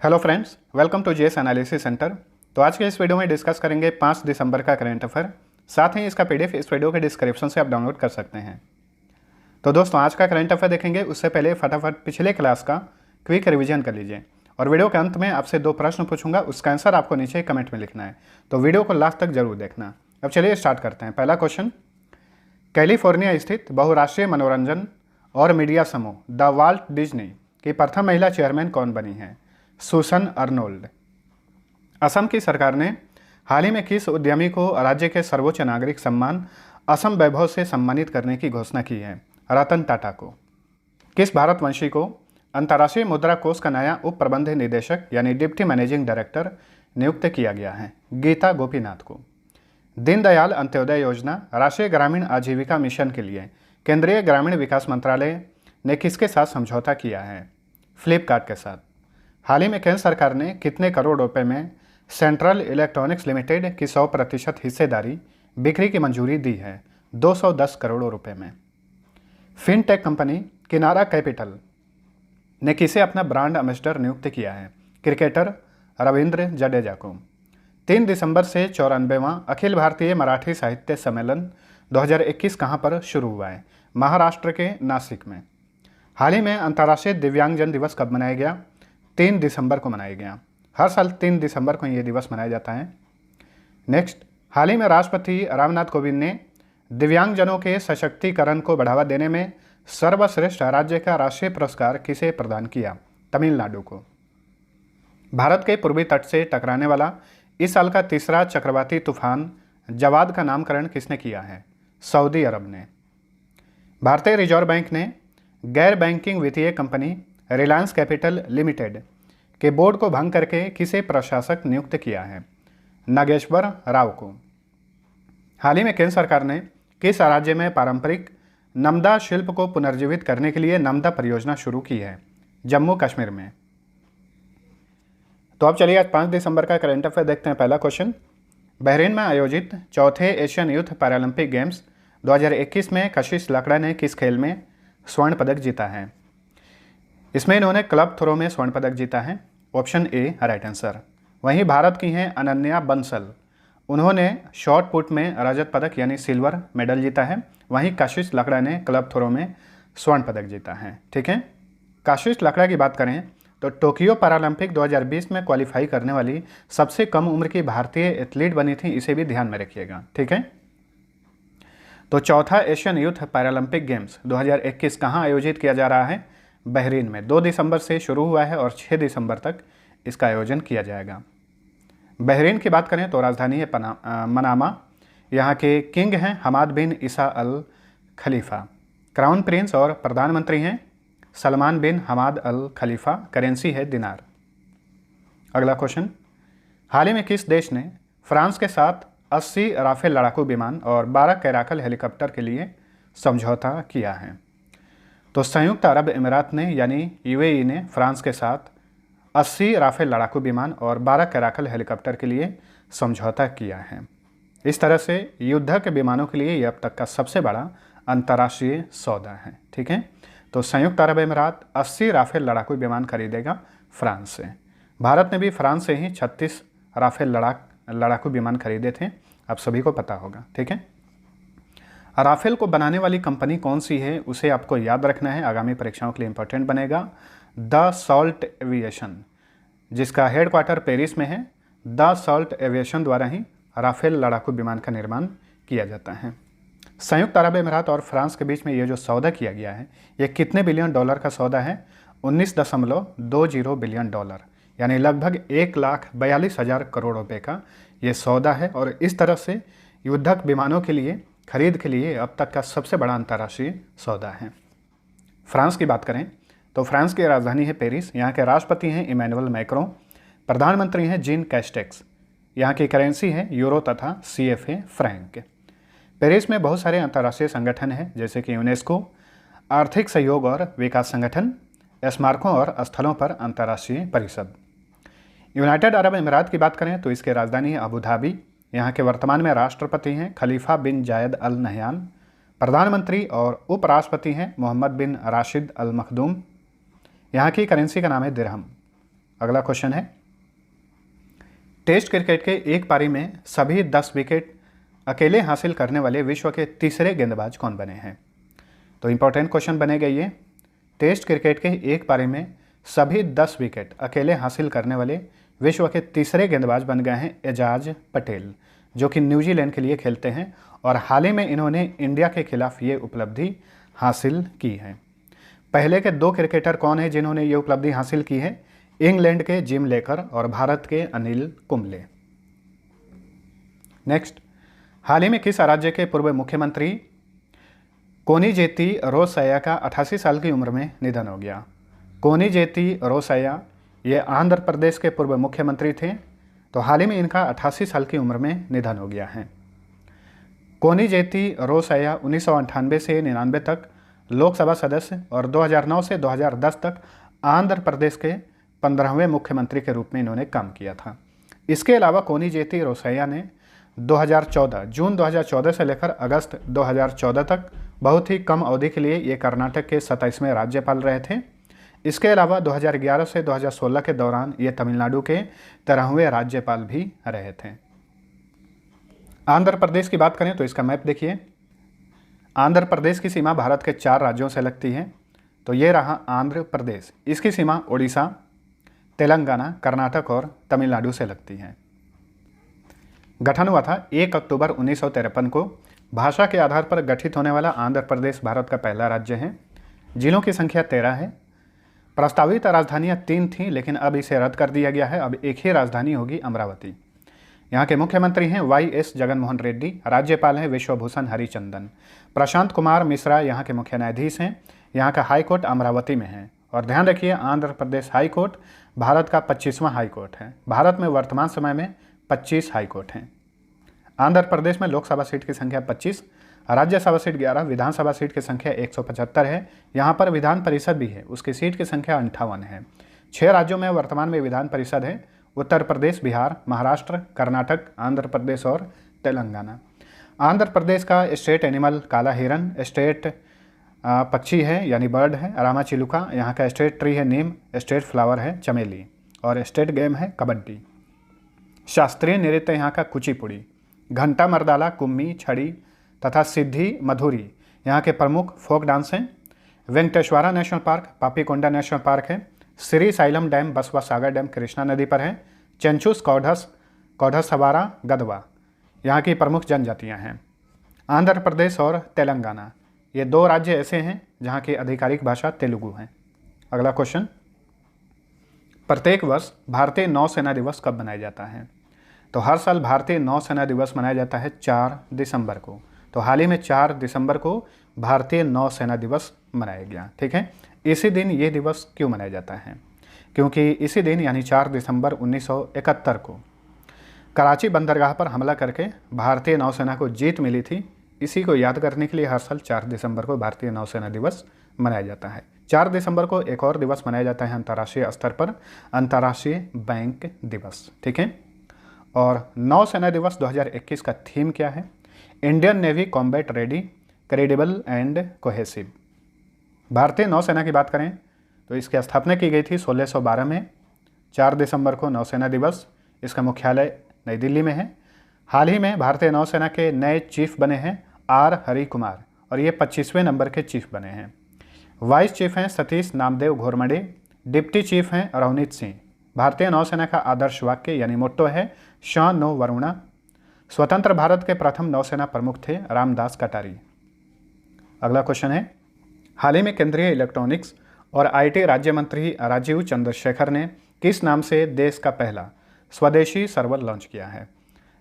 Hello friends, welcome to JS analysis centre. तो आज के इस वीडियो में डिस्कस करेंगे 5 दिसंबर का करंट अफेयर। साथ ही इसका पीडीएफ इस वीडियो के डिस्क्रिप्शन से आप डाउनलोड कर सकते हैं। तो दोस्तों, आज का करंट अफेयर देखेंगे उससे पहले फटाफट पिछले क्लास का क्विक रिवीजन कर लीजिए। और वीडियो के अंत में आपसे 2 प्रश्न पूछूंगा, उसका आंसर आपको नीचे कमेंट में लिखना है। तो वीडियो को लास्ट तक जरूर देखना। अब चलिए स्टार्ट करते हैं। पहला क्वेश्चन, कैलिफोर्निया स्थित बहुराष्ट्रीय मनोरंजन और मीडिया समूह द वाल्ट डिज्नी की प्रथम महिला चेयरमैन कौन बनी है? सुसन अर्नोल्ड। असम की सरकार ने हाल ही में किस उद्यमी को राज्य के सर्वोच्च नागरिक सम्मान असम वैभव से सम्मानित करने की घोषणा की है? रतन टाटा को। किस भारतवंशी को अंतर्राष्ट्रीय मुद्रा कोष का नया उप प्रबंध निदेशक यानी डिप्टी मैनेजिंग डायरेक्टर नियुक्त किया गया है? गीता गोपीनाथ को। दीनदयाल अंत्योदय योजना राष्ट्रीय ग्रामीण आजीविका मिशन के लिए केंद्रीय ग्रामीण विकास मंत्रालय ने किसके साथ समझौता किया है? फ्लिपकार्ट के साथ। हाल ही में केंद्र सरकार ने कितने करोड़ रुपए में सेंट्रल इलेक्ट्रॉनिक्स लिमिटेड की 100% हिस्सेदारी बिक्री की मंजूरी दी है? 210 करोड़ रुपए में। फिनटेक कंपनी किनारा कैपिटल ने किसे अपना ब्रांड एम्बेसडर नियुक्त किया है? क्रिकेटर रविंद्र जडेजा को। 3 दिसंबर से 94वां अखिल भारतीय मराठी साहित्य सम्मेलन 2021 कहाँ पर शुरू हुआ है? महाराष्ट्र के नासिक में। हाल ही में अंतर्राष्ट्रीय दिव्यांगजन दिवस कब मनाया गया? 3 दिसंबर को मनाया गया। हर साल 3 दिसंबर को ये दिवस मनाया जाता है। नेक्स्ट, हाल ही में राष्ट्रपति रामनाथ कोविंद ने दिव्यांगजनों के सशक्तिकरण को बढ़ावा देने में सर्वश्रेष्ठ राज्य का राष्ट्रीय पुरस्कार किसे प्रदान किया? तमिलनाडु को। भारत के पूर्वी तट से टकराने वाला इस साल का तीसरा चक्रवाती तूफान जवाद का नामकरण किसने किया है? सऊदी अरब ने। भारतीय रिजर्व बैंक ने गैर बैंकिंग वित्तीय कंपनी रिलायंस कैपिटल लिमिटेड के बोर्ड को भंग करके किसे प्रशासक नियुक्त किया है? नागेश्वर राव को। हाल ही में केंद्र सरकार ने किस राज्य में पारंपरिक नमदा शिल्प को पुनर्जीवित करने के लिए नमदा परियोजना शुरू की है? जम्मू कश्मीर में। तो अब चलिए आज 5 दिसंबर का करंट अफेयर देखते हैं। पहला क्वेश्चन, बहरीन में आयोजित चौथे एशियन यूथ पैरालंपिक गेम्स 2021 में कशिश लकड़ा ने किस खेल में स्वर्ण पदक जीता है? इसमें इन्होंने क्लब थ्रो में स्वर्ण पदक जीता है। Option A right answer. वहीं भारत की हैं अनन्या बंसल, उन्होंने शॉट पुट में रजत पदक यानी सिल्वर मेडल जीता है। वहीं कशिश लकड़ा ने क्लब थ्रो में स्वर्ण पदक जीता है। ठीक है, कशिश लकड़ा की बात करें तो टोक्यो पैरालंपिक 2020 में क्वालिफाई करने वाली सबसे कम उम्र की भारतीय एथलीट बनी थी, इसे भी ध्यान में रखिएगा। ठीक है, तो चौथा एशियन यूथ पैरालंपिक गेम्स 2021 कहाँ आयोजित किया जा रहा है? बहरीन में। 2 दिसंबर से शुरू हुआ है और 6 दिसंबर तक इसका आयोजन किया जाएगा। बहरीन की बात करें तो राजधानी है मनामा। यहाँ के किंग हैं हमाद बिन ईसा अल खलीफा। क्राउन प्रिंस और प्रधानमंत्री हैं सलमान बिन हमाद अल खलीफा। करेंसी है दिनार। अगला क्वेश्चन, हाल ही में किस देश ने फ्रांस के साथ 80 राफेल लड़ाकू विमान और 12 कैराकल हेलीकॉप्टर के लिए समझौता किया है? तो संयुक्त अरब अमीरात ने यानी यूएई ने फ्रांस के साथ 80 राफेल लड़ाकू विमान और 12 कैराकल हेलीकॉप्टर के लिए समझौता किया है। इस तरह से युद्ध के विमानों के लिए यह अब तक का सबसे बड़ा अंतर्राष्ट्रीय सौदा है। ठीक है, तो संयुक्त अरब अमीरात 80 राफेल लड़ाकू विमान खरीदेगा फ्रांस से। भारत ने भी फ्रांस से ही 36 राफेल लड़ाकू विमान खरीदे थे, आप सभी को पता होगा। ठीक है, राफेल को बनाने वाली कंपनी कौन सी है उसे आपको याद रखना है, आगामी परीक्षाओं के लिए इंपॉर्टेंट बनेगा। द सॉल्ट एविएशन, जिसका हेडक्वार्टर पेरिस में है। द सॉल्ट एविएशन द्वारा ही राफेल लड़ाकू विमान का निर्माण किया जाता है। संयुक्त अरब अमीरात और फ्रांस के बीच में ये जो सौदा किया गया है, ये कितने बिलियन डॉलर का सौदा है? 19.20 बिलियन डॉलर, यानी लगभग 1,42,000 करोड़ रुपए का ये सौदा है। और इस तरह से युद्धक विमानों के लिए खरीद के लिए अब तक का सबसे बड़ा अंतर्राष्ट्रीय सौदा है। फ्रांस की बात करें तो फ्रांस की राजधानी है पेरिस। यहाँ के राष्ट्रपति हैं इमैनुअल मैक्रों। प्रधानमंत्री हैं जीन कैस्टेक्स। यहाँ की करेंसी है यूरो तथा CFA फ्रैंक। पेरिस में बहुत सारे अंतर्राष्ट्रीय संगठन हैं, जैसे कि यूनेस्को, आर्थिक सहयोग और विकास संगठन, स्मारकों और स्थलों पर अंतर्राष्ट्रीय परिषद। यूनाइटेड अरब अमीरात की बात करें तो इसकी राजधानी है अबू धाबी। यहाँ के वर्तमान में राष्ट्रपति हैं खलीफा बिन जायद अल नहयान। प्रधानमंत्री और उपराष्ट्रपति हैं मोहम्मद बिन राशिद अल मखदूम। यहाँ की करेंसी का नाम है दिरहम। अगला क्वेश्चन है, टेस्ट क्रिकेट के एक पारी में सभी 10 विकेट अकेले हासिल करने वाले विश्व के तीसरे गेंदबाज कौन बने हैं? तो इंपॉर्टेंट क्वेश्चन बनेगा ये। टेस्ट क्रिकेट के एक पारी में सभी 10 विकेट अकेले हासिल करने वाले विश्व के तीसरे गेंदबाज बन गए हैं एजाज पटेल, जो कि न्यूजीलैंड के लिए खेलते हैं और हाल ही में इन्होंने इंडिया के खिलाफ ये उपलब्धि हासिल की है। पहले के 2 क्रिकेटर कौन हैं जिन्होंने ये उपलब्धि हासिल की है? इंग्लैंड के जिम लेकर और भारत के अनिल कुंबले। नेक्स्ट, हाल ही में किस राज्य के पूर्व मुख्यमंत्री कोनिजेती रोसैया का 88 साल की उम्र में निधन हो गया? कोनिजेती रोसैया ये आंध्र प्रदेश के पूर्व मुख्यमंत्री थे, तो हाल ही में इनका 88 साल की उम्र में निधन हो गया है। कोनिजेती रोसैया 1998 से 99 तक लोकसभा सदस्य और 2009 से 2010 तक आंध्र प्रदेश के 15वें मुख्यमंत्री के रूप में इन्होंने काम किया था। इसके अलावा कोनिजेती रोसैया ने 2014 जून 2014 से लेकर अगस्त 2014 तक बहुत ही कम अवधि के लिए ये कर्नाटक के 27वें राज्यपाल रहे थे। इसके अलावा 2011 से 2016 के दौरान ये तमिलनाडु के 13वें राज्यपाल भी रहे थे। आंध्र प्रदेश की बात करें तो इसका मैप देखिए। आंध्र प्रदेश की सीमा भारत के 4 राज्यों से लगती है, तो ये रहा आंध्र प्रदेश। इसकी सीमा उड़ीसा, तेलंगाना, कर्नाटक और तमिलनाडु से लगती है। गठन हुआ था 1 अक्टूबर 1953 को। भाषा के आधार पर गठित होने वाला आंध्र प्रदेश भारत का पहला राज्य है। जिलों की संख्या 13 है। प्रस्तावित राजधानियाँ 3 थीं, लेकिन अब इसे रद्द कर दिया गया है। अब एक ही राजधानी होगी, अमरावती। यहाँ के मुख्यमंत्री हैं वाई.एस. जगनमोहन रेड्डी। राज्यपाल हैं विश्वभूषण हरिचंदन। प्रशांत कुमार मिश्रा यहाँ के मुख्य न्यायाधीश हैं। यहाँ का हाईकोर्ट अमरावती में है। और ध्यान रखिए, आंध्र प्रदेश हाईकोर्ट भारत का 25वां हाईकोर्ट है। भारत में वर्तमान समय में 25 हाईकोर्ट हैं। आंध्र प्रदेश में लोकसभा सीट की संख्या 25, राज्यसभा सीट 11, विधानसभा सीट की संख्या 175 है। यहाँ पर विधान परिषद भी है, उसकी सीट की संख्या 58 है। 6 राज्यों में वर्तमान में विधान परिषद है: उत्तर प्रदेश, बिहार, महाराष्ट्र, कर्नाटक, आंध्र प्रदेश और तेलंगाना। आंध्र प्रदेश का स्टेट एनिमल काला हिरन, स्टेट पक्षी है यानी बर्ड है रामाचिलुका। यहाँ का स्टेट ट्री है नीम, स्टेट फ्लावर है चमेली और स्टेट गेम है कबड्डी। शास्त्रीय नृत्य यहाँ का कुचिपुड़ी। घंटा मर्दाला, कुम्मी, छड़ी तथा सिद्धि मधुरी यहाँ के प्रमुख फोक डांस हैं। Venkateswara national park, Papikonda national park है। श्री साइलम डैम, बसवा सागर डैम कृष्णा नदी पर है। चेंचुस, कौढस सवारा, गदवा यहाँ की प्रमुख जनजातियाँ हैं। आंध्र प्रदेश और तेलंगाना ये 2 राज्य ऐसे हैं जहाँ की आधिकारिक भाषा तेलुगु है। अगला क्वेश्चन, प्रत्येक वर्ष भारतीय नौसेना दिवस कब मनाया जाता है? तो हर साल भारतीय नौसेना दिवस मनाया जाता है 4 दिसंबर को। तो हाल ही में 4 दिसंबर को भारतीय नौसेना दिवस मनाया गया। ठीक है, इसी दिन ये दिवस क्यों मनाया जाता है? क्योंकि इसी दिन यानी 4 दिसंबर 1971 को कराची बंदरगाह पर हमला करके भारतीय नौसेना को जीत मिली थी। इसी को याद करने के लिए हर साल 4 दिसंबर को भारतीय नौसेना दिवस मनाया जाता है। 4 दिसंबर को एक और दिवस मनाया जाता है अंतर्राष्ट्रीय स्तर पर, अंतर्राष्ट्रीय बैंक दिवस। ठीक है, और नौसेना दिवस 2021 का थीम क्या है? Indian navy combat ready, credible and cohesive. भारतीय नौसेना की बात करें तो इसकी स्थापना की गई थी 1612 में। 4 दिसंबर को नौसेना दिवस। इसका मुख्यालय नई दिल्ली में है। हाल ही में भारतीय नौसेना के नए चीफ बने हैं आर हरि कुमार और ये 25वें नंबर के चीफ बने हैं। वाइस चीफ हैं सतीश नामदेव घोरमडे। डिप्टी चीफ हैं रवनीत सिंह। भारतीय नौसेना का आदर्श वाक्य यानी मोट्टो है श नो वरुणा। स्वतंत्र भारत के प्रथम नौसेना प्रमुख थे रामदास कटारी। अगला क्वेश्चन है, हाल ही में केंद्रीय इलेक्ट्रॉनिक्स और आईटी राज्य मंत्री राजीव चंद्रशेखर ने किस नाम से देश का पहला स्वदेशी सर्वर लॉन्च किया है?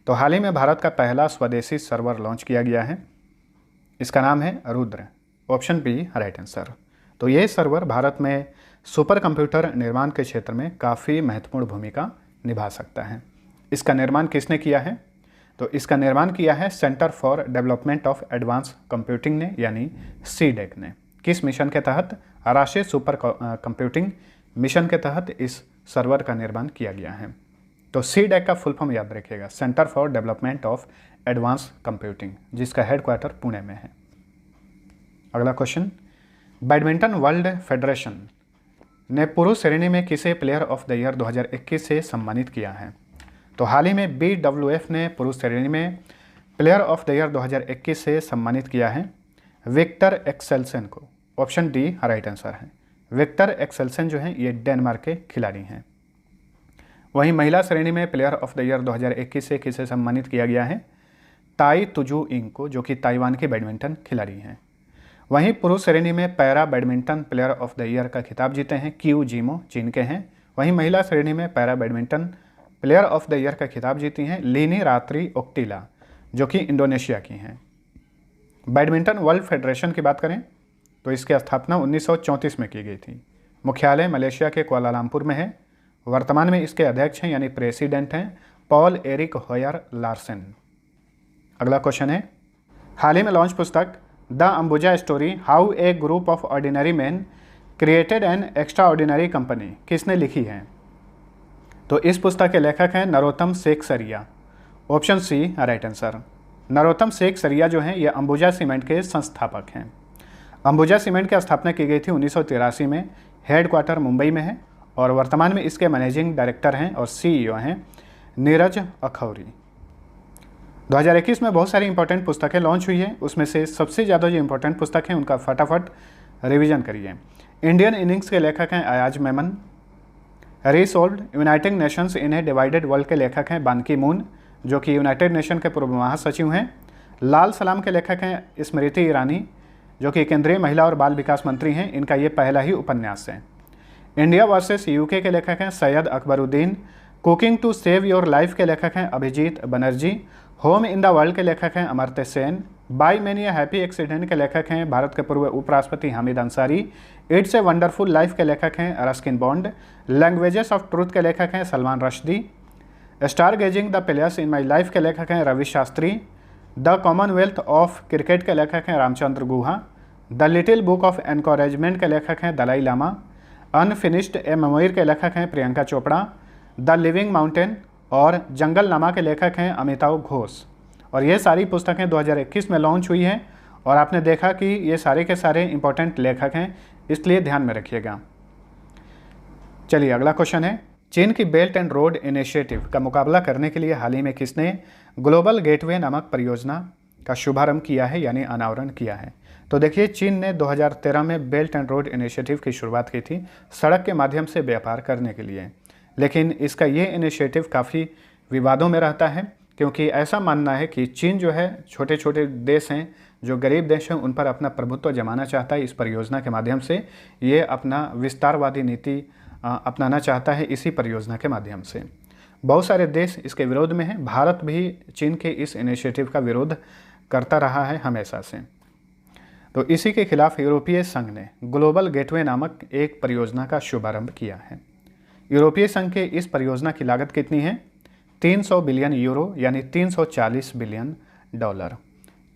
तो हाल ही में भारत का पहला स्वदेशी सर्वर लॉन्च किया गया है। इसका नाम है Rudra. Option B right answer. तो ये सर्वर भारत में सुपर कंप्यूटर निर्माण के क्षेत्र में काफ़ी महत्वपूर्ण भूमिका निभा सकता है। इसका निर्माण किसने किया है? तो इसका निर्माण किया है centre for development of advance computing ने यानी सीडेक ने। किस मिशन के तहत? राष्ट्रीय सुपर कंप्यूटिंग मिशन के तहत इस सर्वर का निर्माण किया गया है। तो सीडेक का फुल फॉर्म याद रखिएगा, centre for development of advance computing, जिसका हेडक्वार्टर पुणे में है। अगला क्वेश्चन, बैडमिंटन वर्ल्ड फेडरेशन ने पुरुष श्रेणी में किसे प्लेयर ऑफ द ईयर 2021 से सम्मानित किया है? तो हाल ही में BWF ने पुरुष श्रेणी में प्लेयर ऑफ द ईयर 2021 से सम्मानित किया है विक्टर एक्सेल्सन को। ऑप्शन डी राइट आंसर है। विक्टर एक्सेल्सन जो हैं ये डेनमार्क के खिलाड़ी हैं। वहीं महिला श्रेणी में प्लेयर ऑफ द ईयर 2021 से किसे सम्मानित किया गया है? ताई तुजू इंग को, जो कि ताइवान के बैडमिंटन खिलाड़ी हैं। वहीं पुरुष श्रेणी में para badminton player of the year का खिताब जीते हैं क्यू जिमो, चीन के हैं। वहीं महिला श्रेणी में para badminton player of the year का खिताब जीती हैं लिनी रात्रि ओक्टिला, जो कि इंडोनेशिया की हैं। बैडमिंटन वर्ल्ड फेडरेशन की बात करें तो इसकी स्थापना 1934 में की गई थी। मुख्यालय मलेशिया के कुआलालंपुर में है। वर्तमान में इसके अध्यक्ष हैं यानी प्रेसिडेंट हैं पॉल एरिक होयर लार्सन। अगला क्वेश्चन है, हाल ही में लॉन्च पुस्तक the Ambuja story how a group of ordinary man created an extraordinary company किसने लिखी है? तो इस पुस्तक के लेखक हैं Narottam Seksaria. Option C right answer. Narottam Seksaria जो हैं ये अंबुजा सीमेंट के संस्थापक हैं। अंबुजा सीमेंट की स्थापना की गई थी 1983 में। हेडक्वार्टर मुंबई में है और वर्तमान में इसके मैनेजिंग डायरेक्टर हैं और CEO हैं नीरज अखौरी। 2021 में बहुत सारी इंपॉर्टेंट पुस्तकें लॉन्च हुई है, उसमें से सबसे ज़्यादा जो इंपॉर्टेंट पुस्तक हैं उनका फटाफट रिवीजन करिए। इंडियन इनिंग्स के लेखक हैं Ayaz Memon. Resold United Nations इन ए डिवाइडेड वर्ल्ड के लेखक हैं बान की मून, जो कि यूनाइटेड नेशन के पूर्व महासचिव हैं। लाल सलाम के लेखक हैं स्मृति ईरानी, जो कि केंद्रीय महिला और बाल विकास मंत्री हैं। इनका ये पहला ही उपन्यास है। इंडिया वर्सेस UK के लेखक हैं Syed Akbaruddin. Cooking to save your life के लेखक हैं Abhijit Banerjee. Home in the world के लेखक हैं Amartya Sen. By many happy accident के लेखक हैं भारत के पूर्व उपराष्ट्रपति Hamid Ansari. It's a wonderful life के लेखक हैं Ruskin Bond. Languages of truth के लेखक हैं Salman Rushdie. Star gazing the players in my life के लेखक हैं Ravi Shastri. The commonwealth of cricket के लेखक हैं Ramachandra Guha. The little book of encouragement के लेखक हैं Dalai Lama. Unfinished a memoir के लेखक हैं Priyanka Chopra. The living mountain और जंगल नामा के लेखक हैं अमिताभ घोष। और ये सारी पुस्तकें 2021 में लॉन्च हुई हैं और आपने देखा कि ये सारे के सारे इंपॉर्टेंट लेखक हैं, इसलिए ध्यान में रखिएगा। चलिए अगला क्वेश्चन है, चीन की बेल्ट एंड रोड इनिशिएटिव का मुकाबला करने के लिए हाल ही में किसने ग्लोबल गेटवे नामक परियोजना का शुभारंभ किया है यानी अनावरण किया है? तो देखिए, चीन ने 2013 में बेल्ट एंड रोड इनिशिएटिव की शुरुआत की थी सड़क के माध्यम से व्यापार करने के लिए। लेकिन इसका ये इनिशिएटिव काफ़ी विवादों में रहता है, क्योंकि ऐसा मानना है कि चीन जो है छोटे छोटे देश हैं, जो गरीब देश हैं, उन पर अपना प्रभुत्व जमाना चाहता है। इस परियोजना के माध्यम से ये अपना विस्तारवादी नीति अपनाना चाहता है इसी परियोजना के माध्यम से। बहुत सारे देश इसके विरोध में हैं। भारत भी चीन के इस इनिशिएटिव का विरोध करता रहा है हमेशा से। तो इसी के खिलाफ यूरोपीय संघ ने ग्लोबल गेटवे नामक एक परियोजना का शुभारंभ किया है। यूरोपीय संघ के इस परियोजना की लागत कितनी है? 300 बिलियन यूरो यानी 340 बिलियन डॉलर।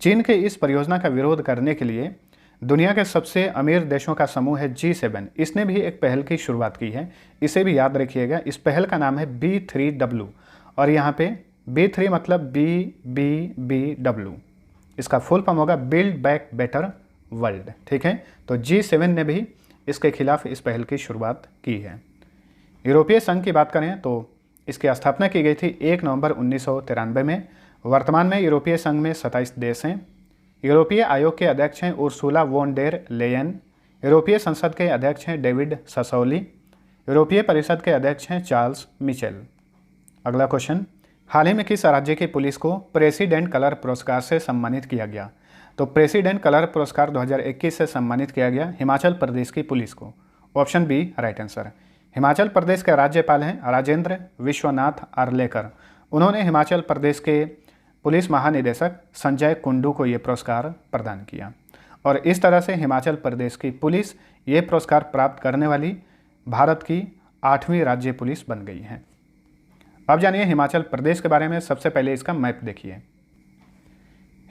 चीन के इस परियोजना का विरोध करने के लिए दुनिया के सबसे अमीर देशों का समूह है G7। इसने भी एक पहल की शुरुआत की है, इसे भी याद रखिएगा। इस पहल का नाम है B3W और यहाँ पे B3 मतलब BBBW, इसका फुल फॉर्म होगा बिल्ड बैक बेटर वर्ल्ड। ठीक है, तो G7 ने भी इसके खिलाफ इस पहल की शुरुआत की है। यूरोपीय संघ की बात करें तो इसकी स्थापना की गई थी 1 नवंबर 1993 में। वर्तमान में यूरोपीय संघ में 27 देश हैं। यूरोपीय आयोग के अध्यक्ष हैं उर्सुला वॉन डेर लेयन। यूरोपीय संसद के अध्यक्ष हैं डेविड ससोली। यूरोपीय परिषद के अध्यक्ष हैं चार्ल्स मिचेल। अगला क्वेश्चन, हाल ही में किस राज्य की पुलिस को प्रेसिडेंट कलर पुरस्कार से सम्मानित किया गया? तो प्रेसिडेंट कलर पुरस्कार 2021 से सम्मानित किया गया हिमाचल प्रदेश की पुलिस को। Option B right answer. Himachal Pradesh के राज्यपाल हैं राजेंद्र विश्वनाथ आर्लेकर। उन्होंने हिमाचल प्रदेश के पुलिस महानिदेशक संजय कुंडू को ये पुरस्कार प्रदान किया और इस तरह से हिमाचल प्रदेश की पुलिस ये पुरस्कार प्राप्त करने वाली भारत की 8वीं राज्य पुलिस बन गई है। अब जानिए हिमाचल प्रदेश के बारे में। सबसे पहले इसका मैप देखिए।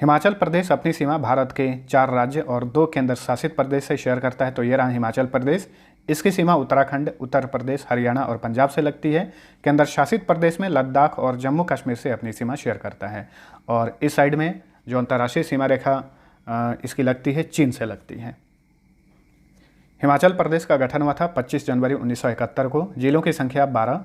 हिमाचल प्रदेश अपनी सीमा भारत के 4 राज्य और 2 केंद्र शासित प्रदेश से शेयर करता है। तो ये रहा हिमाचल प्रदेश। इसकी सीमा उत्तराखंड, उत्तर प्रदेश, हरियाणा और पंजाब से लगती है। केंद्र शासित प्रदेश में लद्दाख और जम्मू कश्मीर से अपनी सीमा शेयर करता है। और इस साइड में जो अंतर्राष्ट्रीय सीमा रेखा इसकी लगती है चीन से लगती है। हिमाचल प्रदेश का गठन हुआ था 25 जनवरी 1971 को। जिलों की संख्या 12।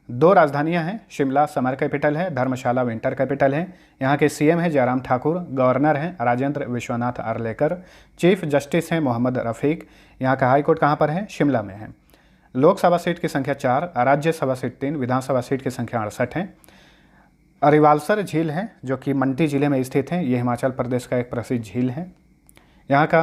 2 राजधानियां हैं, शिमला समर कैपिटल है, धर्मशाला विंटर कैपिटल है। यहाँ के सीएम है जयराम ठाकुर, गवर्नर हैं राजेंद्र विश्वनाथ आर्लेकर, चीफ जस्टिस हैं मोहम्मद रफ़ीक। यहाँ का हाई कोर्ट कहाँ पर है? शिमला में है। लोकसभा सीट की संख्या 4, राज्यसभा सीट 3, विधानसभा सीट की संख्या 68 है। रिवाल्सर झील है जो कि मंडी जिले में स्थित है, ये हिमाचल प्रदेश का एक प्रसिद्ध झील है। यहाँ का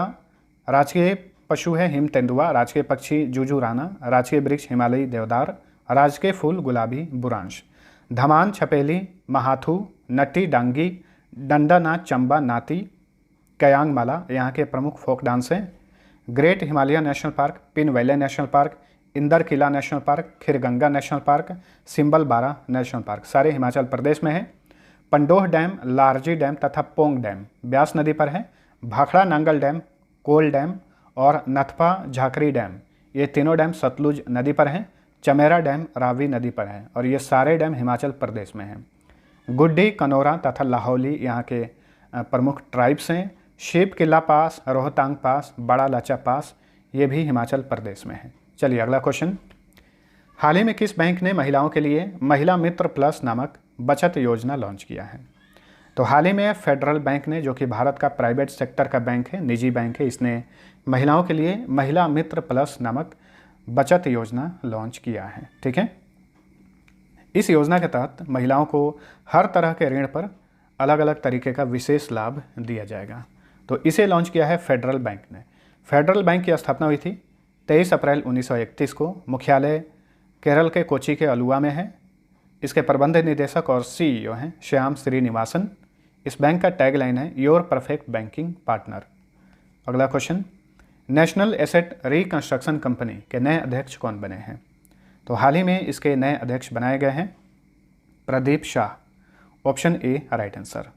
राजकीय पशु है हिम तेंदुआ, राजकीय पक्षी जुजुराना, राजकीय वृक्ष हिमालयी देवदार, राजकीय फूल गुलाबी बुरांश। धमान छपेली, महाथू, नट्टी डांगी, डंडानाच चंबा नाती, कयांग माला यहाँ के प्रमुख फोक डांस हैं। Great Himalayan national park, Pin valley national park, Inder Kila national park, Kheerganga national park, Simbalbara national park, सारे हिमाचल प्रदेश में है। पंडोह डैम, लारजी डैम तथा पोंग डैम ब्यास नदी पर है। भाखड़ा नांगल डैम, कोल डैम और नथपा झाकरी डैम, ये तीनों डैम सतलुज नदी पर हैं। चमेरा डैम रावी नदी पर है और ये सारे डैम हिमाचल प्रदेश में हैं। गुड्डी, कनौरा तथा लाहौली यहाँ के प्रमुख ट्राइब्स हैं। शिव किला पास, रोहतांग पास, बड़ा लाचा पास, ये भी हिमाचल प्रदेश में है। चलिए अगला क्वेश्चन। हाल ही में किस बैंक ने महिलाओं के लिए महिला मित्र प्लस नामक बचत योजना लॉन्च किया है? तो हाल ही में फेडरल बैंक ने, जो कि भारत का प्राइवेट सेक्टर का बैंक है, निजी बैंक है, इसने महिलाओं के लिए महिला मित्र प्लस नामक बचत योजना लॉन्च किया है। ठीक है, इस योजना के तहत महिलाओं को हर तरह के ऋण पर अलग अलग तरीके का विशेष लाभ दिया जाएगा। तो इसे लॉन्च किया है फेडरल बैंक ने। फेडरल बैंक की स्थापना हुई थी 23 अप्रैल 1931 को। मुख्यालय केरल के कोची के अलुवा में है। इसके प्रबंध निदेशक और सीईओ हैं श्याम श्रीनिवासन। इस बैंक का टैगलाइन है योर परफेक्ट बैंकिंग पार्टनर। अगला question, national asset reconstruction company के नए अध्यक्ष कौन बने हैं? तो हाल ही में इसके नए अध्यक्ष बनाए गए हैं Pradeep Shah. Option A right answer.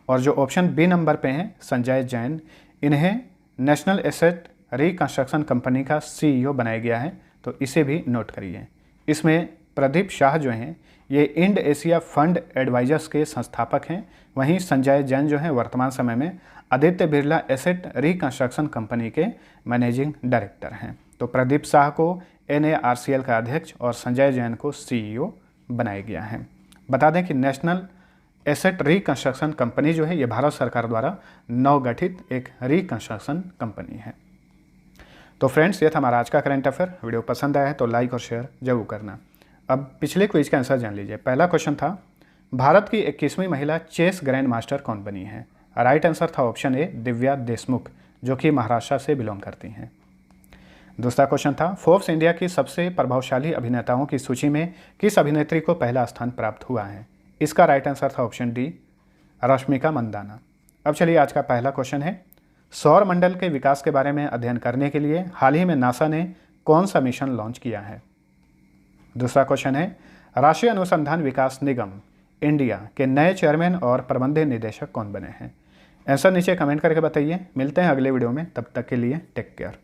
और जो ऑप्शन बी नंबर पे हैं संजय जैन, इन्हें नेशनल एसेट रिकंस्ट्रक्शन कंपनी का सीईओ बनाया गया है, तो इसे भी नोट करिए। इसमें प्रदीप शाह जो हैं ये इंड एशिया फंड एडवाइजर्स के संस्थापक हैं। वहीं संजय जैन जो हैं वर्तमान समय में Aditya Birla asset reconstruction company के मैनेजिंग डायरेक्टर हैं। तो प्रदीप शाह को NARCL का अध्यक्ष और संजय जैन को सीईओ बनाया गया है। बता दें कि नेशनल एसेट रिकंस्ट्रक्शन कंपनी जो है ये भारत सरकार द्वारा नवगठित एक रिकंस्ट्रक्शन कंपनी है। तो फ्रेंड्स, ये था हमारा आज का करंट अफेयर। वीडियो पसंद आया है तो लाइक और शेयर जरूर करना। अब पिछले क्विज का आंसर जान लीजिए। पहला क्वेश्चन था भारत की 21वीं महिला चेस ग्रैंड मास्टर कौन बनी है? राइट आंसर था ऑप्शन ए दिव्या देशमुख, जो कि महाराष्ट्र से बिलोंग करती हैं। दूसरा क्वेश्चन था फोर्ब्स इंडिया की सबसे प्रभावशाली अभिनेताओं की सूची में किस अभिनेत्री को पहला स्थान प्राप्त हुआ है? इसका राइट आंसर था ऑप्शन डी रश्मिका मंदाना। अब चलिए आज का पहला क्वेश्चन है सौर मंडल के विकास के बारे में अध्ययन करने के लिए हाल ही में नासा ने कौन सा मिशन लॉन्च किया है? दूसरा क्वेश्चन है राष्ट्रीय अनुसंधान विकास निगम इंडिया के नए चेयरमैन और प्रबंध निदेशक कौन बने हैं? आंसर नीचे कमेंट करके बताइए। मिलते हैं अगले वीडियो में, तब तक के लिए टेक केयर।